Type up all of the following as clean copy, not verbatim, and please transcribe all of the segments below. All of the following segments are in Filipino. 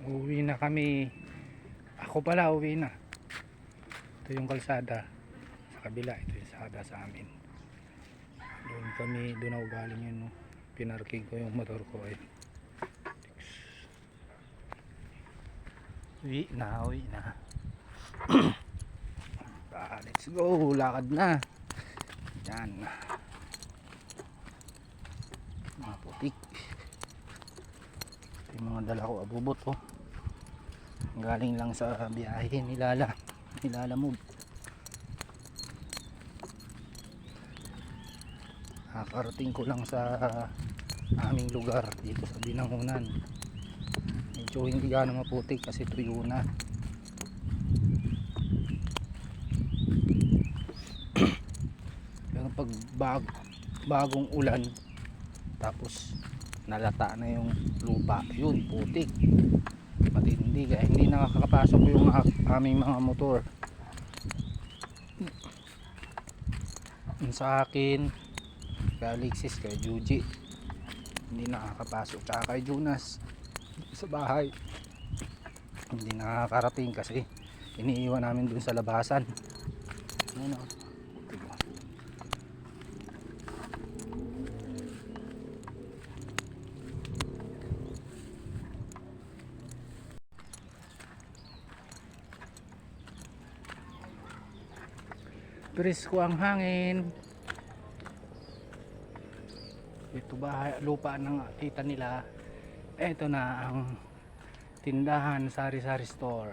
Uwi na kami. Ako pala uwi na. Ito yung kalsada sa kabila. Ito yung kalsada sa amin. Doon ako galing yun, no? Pinarking ko yung motor ko eh. Uwi na. Let's go, lakad na. Yan. Mga putik. Ito yung mga dala ko abubot, oh. Galing lang sa biyahe nilalamog. Nakarating ko lang sa aming lugar dito sa Binangonan. Medyo hindi gano'ng maputik kasi tuyo na. Pero pag bagong ulan tapos nalata na yung lupa, yun putik, matindi, kaya hindi nakakapasok yung aming mga motor. Yun sa akin, kay Alexis, kay Juji hindi nakakapasok, tsaka kay Jonas sa bahay hindi nakakarating kasi iniiwan namin dun sa labasan. Ano, presko ang hangin. Ito ba lupa ng kita nila. Ito na ang tindahan, sari-sari store.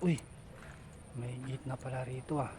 Uy, may gate na pala rito ah.